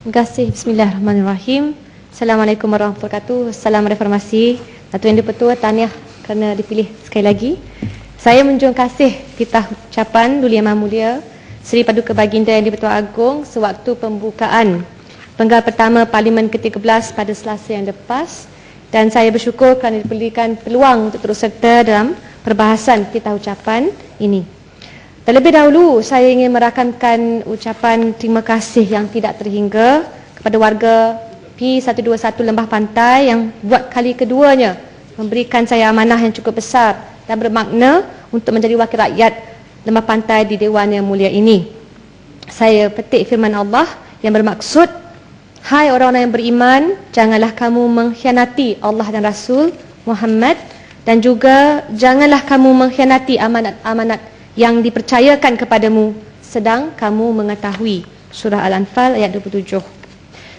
Terima kasih. Bismillahirrahmanirrahim. Assalamualaikum warahmatullahi wabarakatuh. Salam reformasi. Datuk Yang di-Pertua, tahniah kerana dipilih sekali lagi. Saya menjunjung kasih titah ucapan Duli Yang Maha Mulia Seri Paduka Baginda Yang di-Pertua Agong sewaktu pembukaan penggal pertama Parlimen ke-13 pada Selasa yang lepas, dan saya bersyukur kerana diberikan peluang untuk terus serta dalam perbahasan titah ucapan ini. Terlebih dahulu, saya ingin merakamkan ucapan terima kasih yang tidak terhingga kepada warga P121 Lembah Pantai yang buat kali keduanya memberikan saya amanah yang cukup besar dan bermakna untuk menjadi wakil rakyat Lembah Pantai di Dewan Yang Mulia ini. Saya petik firman Allah yang bermaksud, hai orang-orang yang beriman, janganlah kamu mengkhianati Allah dan Rasul Muhammad, dan juga janganlah kamu mengkhianati amanat-amanat yang dipercayakan kepadamu sedang kamu mengetahui. Surah Al-Anfal ayat 27.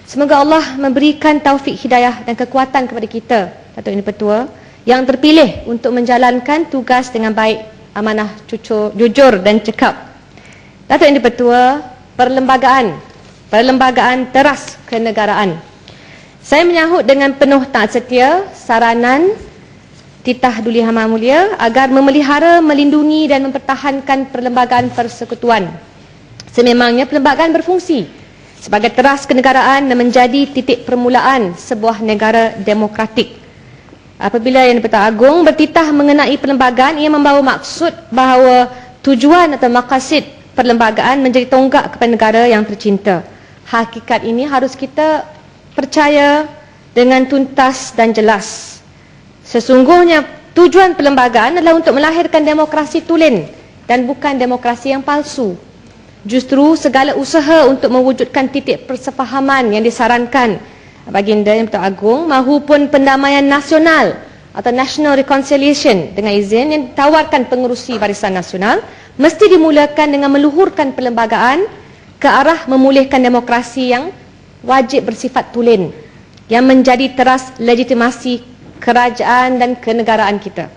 Semoga Allah memberikan taufik hidayah dan kekuatan kepada kita, Datuk Yang di-Pertua, yang terpilih untuk menjalankan tugas dengan baik, amanah, jujur dan cekap. Datuk Yang di-Pertua, perlembagaan teras kenegaraan. Saya menyahut dengan penuh taat setia saranan titah Duli Yang Maha Mulia agar memelihara, melindungi dan mempertahankan perlembagaan persekutuan. Sememangnya perlembagaan berfungsi sebagai teras kenegaraan dan menjadi titik permulaan sebuah negara demokratik. Apabila Yang di-Pertua Agong bertitah mengenai perlembagaan, ia membawa maksud bahawa tujuan atau maqasid perlembagaan menjadi tonggak kepada negara yang tercinta. Hakikat ini harus kita percaya dengan tuntas dan jelas. Sesungguhnya tujuan perlembagaan adalah untuk melahirkan demokrasi tulen dan bukan demokrasi yang palsu. Justru segala usaha untuk mewujudkan titik persefahaman yang disarankan Baginda Yang di-Pertua Agong mahupun pendamaian nasional atau national reconciliation dengan izin yang ditawarkan pengerusi Barisan Nasional mesti dimulakan dengan meluhurkan perlembagaan ke arah memulihkan demokrasi yang wajib bersifat tulen yang menjadi teras legitimasi kerajaan dan kenegaraan kita.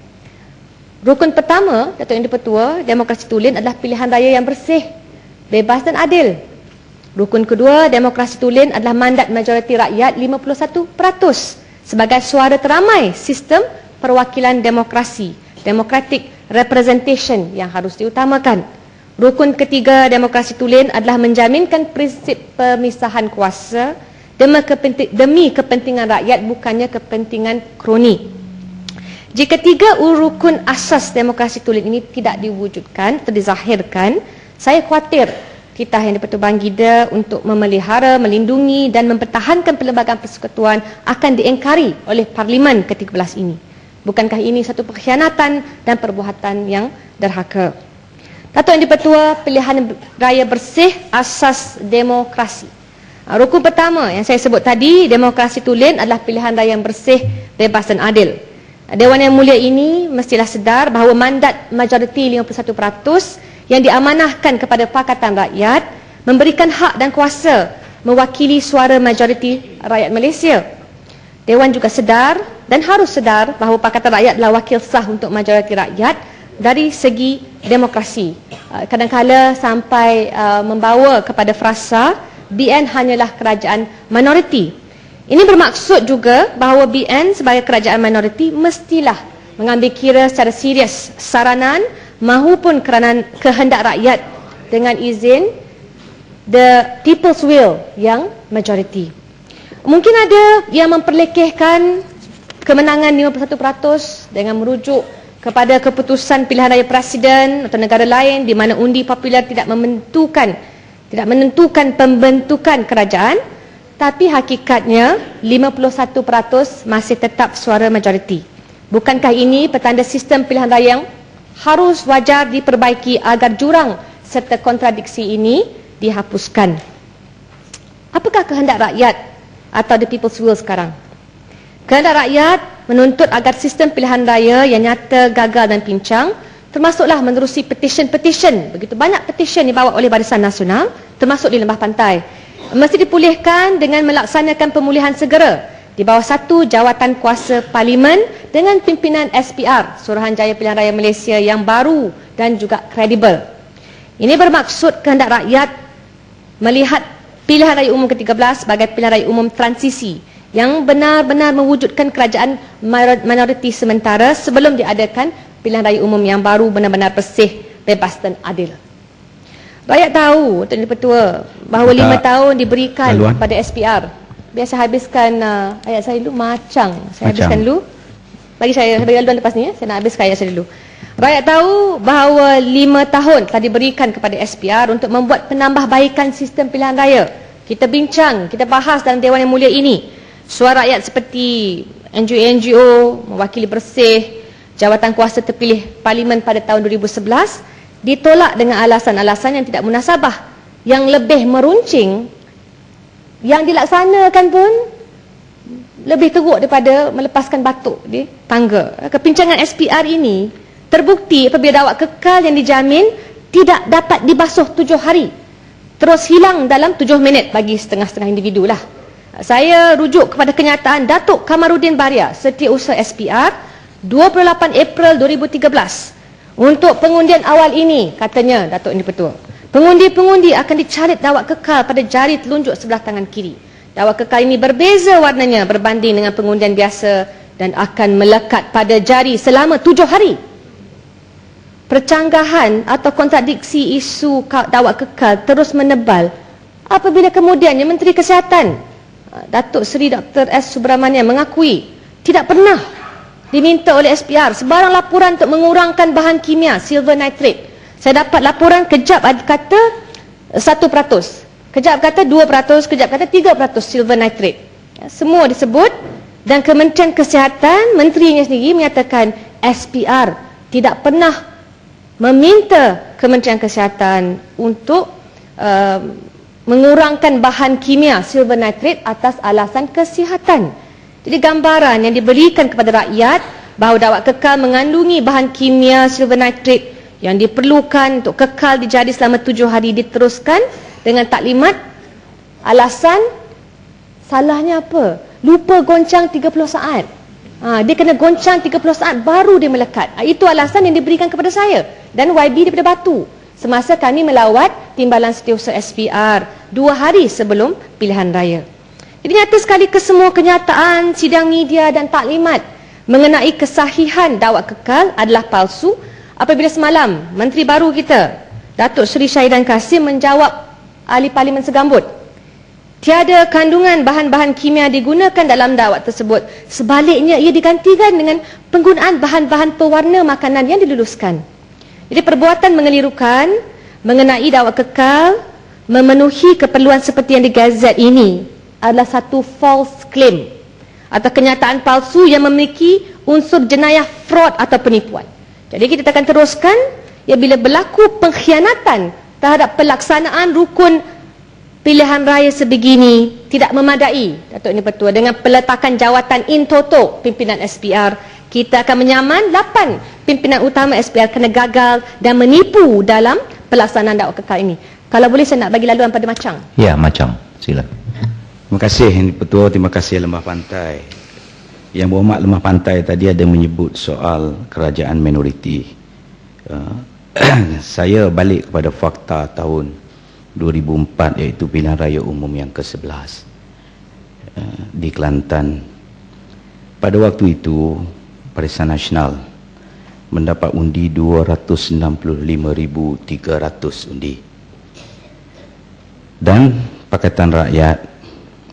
Rukun pertama, Datuk Yang di-Pertua, demokrasi tulen adalah pilihan raya yang bersih, bebas dan adil. Rukun kedua, demokrasi tulen adalah mandat majoriti rakyat 51% sebagai suara teramai sistem perwakilan demokrasi, democratic representation yang harus diutamakan. Rukun ketiga, demokrasi tulen adalah menjaminkan prinsip pemisahan kuasa demi kepentingan rakyat, bukannya kepentingan kroni. Jika tiga rukun asas demokrasi tulen ini tidak diwujudkan atau dizahirkan, saya khawatir titah Yang di-Pertua Baginda untuk memelihara, melindungi dan mempertahankan perlembagaan persekutuan akan diingkari oleh Parlimen ke-13 ini. Bukankah ini satu pengkhianatan dan perbuatan yang derhaka? Datuk Yang di-Pertua, pilihan raya bersih asas demokrasi. Rukun pertama yang saya sebut tadi, demokrasi tulen adalah pilihan raya yang bersih, bebas dan adil. Dewan Yang Mulia ini mestilah sedar bahawa mandat majoriti 51% yang diamanahkan kepada Pakatan Rakyat memberikan hak dan kuasa mewakili suara majoriti rakyat Malaysia. Dewan juga sedar dan harus sedar bahawa Pakatan Rakyat adalah wakil sah untuk majoriti rakyat dari segi demokrasi. Kadang-kadang sampai membawa kepada frasa BN hanyalah kerajaan minoriti. Ini bermaksud juga bahawa BN sebagai kerajaan minoriti mestilah mengambil kira secara serius saranan mahupun kehendak rakyat dengan izin the people's will yang majoriti. Mungkin ada yang memperlekehkan kemenangan 51% dengan merujuk kepada keputusan pilihan raya presiden atau negara lain di mana undi popular tidak menentukan pembentukan kerajaan, tapi hakikatnya 51% masih tetap suara majoriti. Bukankah ini petanda sistem pilihan raya yang harus wajar diperbaiki agar jurang serta kontradiksi ini dihapuskan? Apakah kehendak rakyat atau the people's will sekarang? Kehendak rakyat menuntut agar sistem pilihan raya yang nyata gagal dan pincang, termasuklah menerusi petition. Begitu banyak petition dibawa oleh Barisan Nasional, termasuk di Lembah Pantai, mesti dipulihkan dengan melaksanakan pemulihan segera di bawah satu jawatan kuasa Parlimen dengan pimpinan SPR, Suruhanjaya Pilihan Raya Malaysia, yang baru dan juga kredibel. Ini bermaksud kehendak rakyat melihat pilihan raya umum ke-13 sebagai pilihan raya umum transisi yang benar-benar mewujudkan kerajaan minoriti sementara sebelum diadakan pilihan raya umum yang baru benar-benar bersih, bebas dan adil. Rakyat tahu, Tuan Petua, bahawa 5 tahun diberikan pada SPR. Biasa habiskan ayat saya dulu, habiskan dulu. Bagi saya, bagi laluan lepas ni, saya nak habiskan ayat saya dulu. Rakyat tahu bahawa 5 tahun telah diberikan kepada SPR untuk membuat penambahbaikan sistem pilihan raya. Kita bincang, kita bahas dalam Dewan Yang Mulia ini. Suara rakyat seperti NGO-NGO, mewakili bersih, jawatan kuasa terpilih Parlimen pada tahun 2011, ditolak dengan alasan-alasan yang tidak munasabah, yang lebih meruncing, yang dilaksanakan pun lebih teruk daripada melepaskan batuk di tangga. Kepincangan SPR ini terbukti apabila dawat kekal yang dijamin tidak dapat dibasuh 7 hari, terus hilang dalam 7 minit bagi setengah-setengah individu lah. Saya rujuk kepada kenyataan Datuk Kamarudin Baria, Setiausaha SPR, 28 April 2013. Untuk pengundian awal ini, katanya Datuk ini Petua, pengundi-pengundi akan dicalit dawat kekal pada jari telunjuk sebelah tangan kiri. Dawat kekal ini berbeza warnanya berbanding dengan pengundian biasa dan akan melekat pada jari selama 7 hari. Percanggahan atau kontradiksi isu dawat kekal terus menebal apabila kemudiannya Menteri Kesihatan Datuk Seri Dr. S. Subramanian mengakui tidak pernah diminta oleh SPR sebarang laporan untuk mengurangkan bahan kimia silver nitrate. Saya dapat laporan kejap kata 1%, kejap kata 2%, kejap kata 3% silver nitrate. Semua disebut dan Kementerian Kesihatan, menterinya sendiri menyatakan SPR tidak pernah meminta Kementerian Kesihatan untuk mengurangkan bahan kimia silver nitrate atas alasan kesihatan. Jadi gambaran yang diberikan kepada rakyat bahawa dawat kekal mengandungi bahan kimia silver nitrate yang diperlukan untuk kekal di jari selama 7 hari diteruskan dengan taklimat alasan salahnya apa? Lupa goncang 30 saat. Dia kena goncang 30 saat baru dia melekat. Itu alasan yang diberikan kepada saya dan YB daripada Batu semasa kami melawat Timbalan Setiausaha SPR 2 hari sebelum pilihan raya. Jadi nyata sekali kesemua kenyataan sidang media dan taklimat mengenai kesahihan dawat kekal adalah palsu apabila semalam Menteri baru kita Datuk Seri Syahidan Kasim menjawab ahli Parlimen segambut tiada kandungan bahan-bahan kimia digunakan dalam dawat tersebut. Sebaliknya ia digantikan dengan penggunaan bahan-bahan pewarna makanan yang diluluskan. Jadi perbuatan mengelirukan mengenai dawat kekal memenuhi keperluan seperti yang digazet ini adalah satu false claim atau kenyataan palsu yang memiliki unsur jenayah fraud atau penipuan. Jadi kita akan teruskan ya bila berlaku pengkhianatan terhadap pelaksanaan rukun pilihan raya sebegini tidak memadai, Datuk ini Petua, dengan peletakan jawatan in toto pimpinan SPR, kita akan menyaman 8 pimpinan utama SPR kena gagal dan menipu dalam pelaksanaan dawat kekal ini. Kalau boleh saya nak bagi laluan pada Macang. Ya, Macang. Sila. Terima kasih Petua, terima kasih Lembah Pantai. Yang berhormat Lembah Pantai tadi ada menyebut soal kerajaan minoriti. Saya balik kepada fakta tahun 2004 iaitu pilihan raya umum yang ke-11 di Kelantan. Pada waktu itu Barisan Nasional mendapat undi 265,300 undi dan Pakatan Rakyat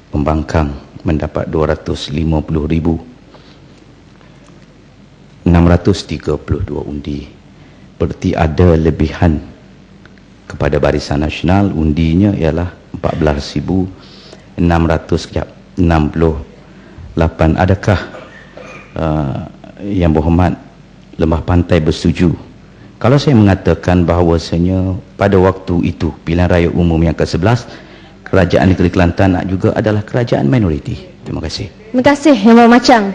Pembangkang mendapat 250,632 undi. Berarti ada lebihan kepada Barisan Nasional. Undinya ialah 14,668. Adakah yang berhormat Lembah Pantai bersetuju kalau saya mengatakan bahawasanya pada waktu itu pilihan raya umum yang ke-11 kerajaan negeri Kelantan juga adalah kerajaan minoriti? Terima kasih. Terima kasih Yang Berhormat Macang.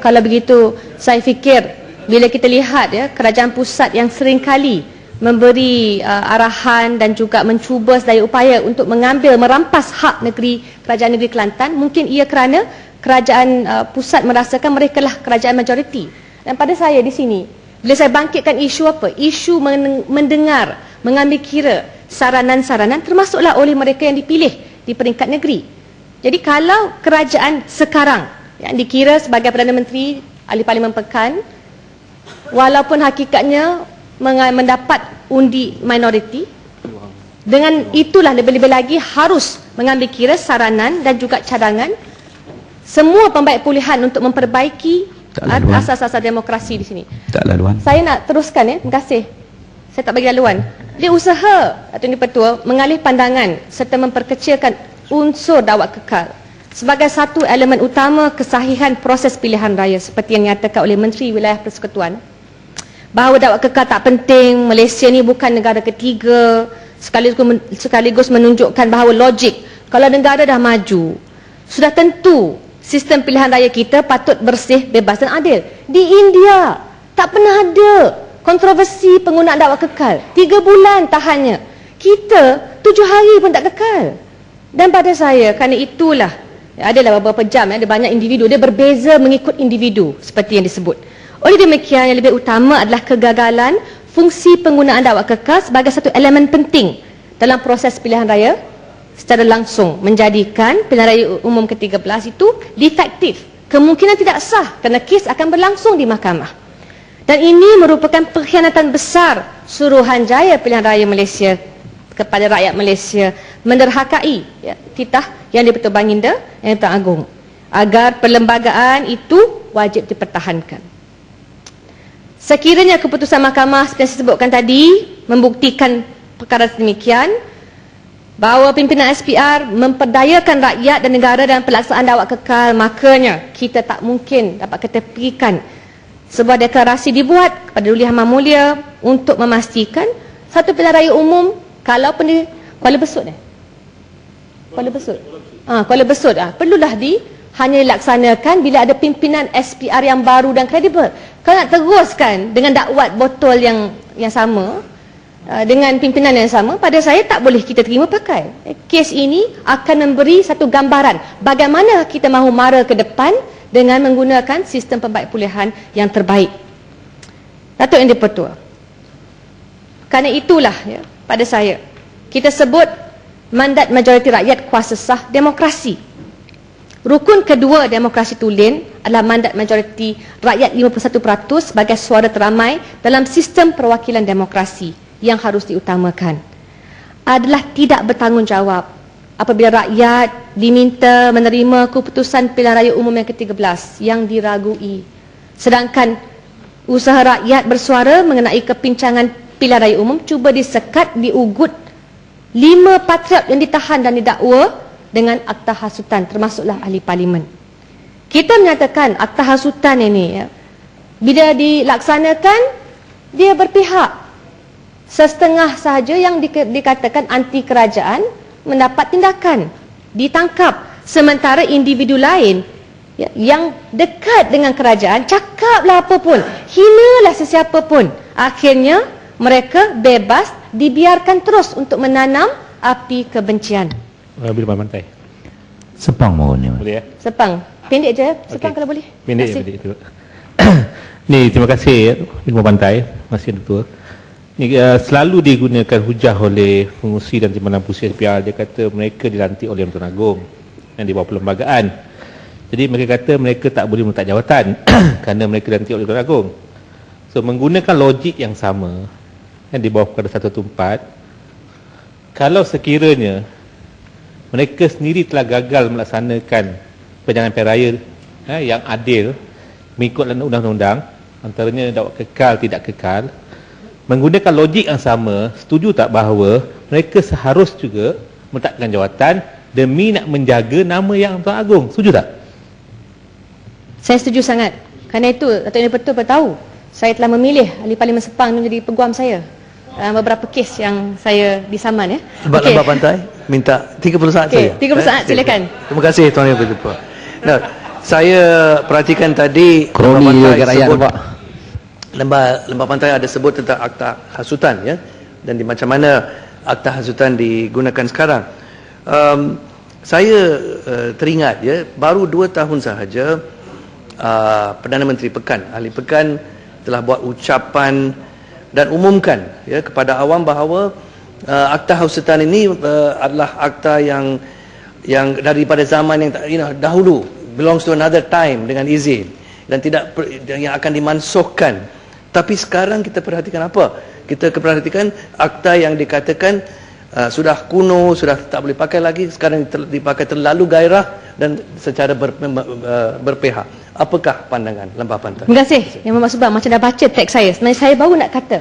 Kalau begitu saya fikir bila kita lihat ya kerajaan pusat yang seringkali memberi arahan dan juga mencuba sedaya upaya untuk mengambil merampas hak kerajaan negeri Kelantan, mungkin ia kerana kerajaan pusat merasakan mereka lah kerajaan majoriti. Dan pada saya di sini bila saya bangkitkan isu apa? Isu mendengar, mengambil kira saranan-saranan termasuklah oleh mereka yang dipilih di peringkat negeri. Jadi kalau kerajaan sekarang yang dikira sebagai Perdana Menteri, Ahli Parlimen Pekan, walaupun hakikatnya mendapat undi minoriti, dengan itulah lebih-lebih lagi harus mengambil kira saranan dan juga cadangan semua pembaik pulihan untuk memperbaiki asas-asas demokrasi di sini. Tak laluan. Saya nak teruskan ya, terima kasih. Saya tak bagi laluan. Dia usaha Datuk Yang Dipertua mengalih pandangan serta memperkecilkan unsur dakwat kekal sebagai satu elemen utama kesahihan proses pilihan raya seperti yang dinyatakan oleh Menteri Wilayah Persekutuan. Bahawa dakwat kekal tak penting, Malaysia ni bukan negara ketiga, sekaligus menunjukkan bahawa logik kalau negara dah maju, sudah tentu sistem pilihan raya kita patut bersih, bebas dan adil. Di India tak pernah ada kontroversi penggunaan dakwat kekal. 3 bulan tahannya. Kita 7 hari pun tak kekal. Dan pada saya, kerana itulah, adalah beberapa jam, ada banyak individu, dia berbeza mengikut individu seperti yang disebut. Oleh demikian, yang lebih utama adalah kegagalan fungsi penggunaan dakwat kekal sebagai satu elemen penting dalam proses pilihan raya secara langsung menjadikan pilihan raya umum ke-13 itu defektif, kemungkinan tidak sah kerana kes akan berlangsung di mahkamah. Dan ini merupakan pengkhianatan besar Suruhanjaya Pilihan Raya Malaysia kepada rakyat Malaysia, menderhakai titah Yang di-Pertua Baginda Yang Tuan Agong agar perlembagaan itu wajib dipertahankan. Sekiranya keputusan mahkamah seperti yang saya sebutkan tadi membuktikan perkara demikian, bahawa pimpinan SPR memperdayakan rakyat dan negara dalam pelaksanaan dakwat kekal, makanya kita tak mungkin dapat ketepikan sebuah deklarasi dibuat kepada Duli Hama Mulia untuk memastikan satu pilihan raya umum, kalau pun di Kuala Besut Kuala Besut perlulah hanya dilaksanakan bila ada pimpinan SPR yang baru dan kredibel. Kalau nak teruskan dengan dakwat botol yang sama, dengan pimpinan yang sama, pada saya tak boleh kita terima pakai. Kes ini akan memberi satu gambaran bagaimana kita mahu mara ke depan dengan menggunakan sistem pembaik pulihan yang terbaik. Datuk Yang di-Pertua, kerana itulah pada saya kita sebut mandat majoriti rakyat kuasa sah demokrasi. Rukun kedua demokrasi tulen adalah mandat majoriti rakyat 51% sebagai suara teramai dalam sistem perwakilan demokrasi yang harus diutamakan. Adalah tidak bertanggungjawab apabila rakyat diminta menerima keputusan pilihan raya umum yang ke-13 yang diragui. Sedangkan usaha rakyat bersuara mengenai kepincangan pilihan raya umum cuba disekat, diugut 5 patriot yang ditahan dan didakwa dengan akta hasutan, termasuklah ahli parlimen. Kita menyatakan akta hasutan ini bila dilaksanakan dia berpihak. Setengah sahaja yang dikatakan anti kerajaan mendapat tindakan, ditangkap, sementara individu lain yang dekat dengan kerajaan cakaplah apa pun, hinalah sesiapa pun, akhirnya mereka bebas, dibiarkan terus untuk menanam api kebencian. Bila pantai Sepang mohon ni. boleh ya? Sepang, pendek je Sepang, Okey. kalau boleh. Pendek Terima je, kasih. pendek tu. Ni terima kasih Ilmu Pantai, masih Datuk. Ni selalu digunakan hujah oleh pengurusi dan timbalan pusat SPR. Dia kata mereka dilantik oleh Tuan Agong yang di bawah perlembagaan. Jadi mereka kata mereka tak boleh meletak jawatan kerana mereka dilantik oleh Tuan Agong. So menggunakan logik yang sama yang di bawah Perkara 114, kalau sekiranya mereka sendiri telah gagal melaksanakan penyelenggaraan pilihan raya yang adil mengikut undang-undang, antaranya dakwat kekal, tidak kekal, menggunakan logik yang sama, setuju tak bahawa mereka seharus juga meletakkan jawatan demi nak menjaga nama yang Tuan Agong? Setuju tak? Saya setuju sangat. Kerana itu Datuk Yang Di-Pertua tahu saya telah memilih ahli parlimen Sepang menjadi peguam saya dalam beberapa kes yang saya disaman Sebab lambat pantai, minta 30 saat saja. 30 saat, silakan. Terima kasih Tuan Yang Bertuah. Nah, saya perhatikan tadi Kroni juga rakyat nampak. Lembah Pantai ada sebut tentang akta hasutan dan di macam mana akta hasutan digunakan sekarang. Saya teringat baru 2 tahun sahaja Perdana Menteri Pekan, Ahli Pekan telah buat ucapan dan umumkan kepada awam bahawa akta hasutan ini adalah akta yang yang daripada zaman yang dahulu, belongs to another time dengan izin dan tidak yang akan dimansuhkan. Tapi sekarang kita perhatikan apa? Kita perhatikan akta yang dikatakan sudah kuno, sudah tak boleh pakai lagi, sekarang dipakai terlalu gairah dan secara berpihak. Apakah pandangan Lembah Pantai? Terima kasih Yang Berhormat Subang. Macam dah baca teks saya. Sebenarnya saya baru nak kata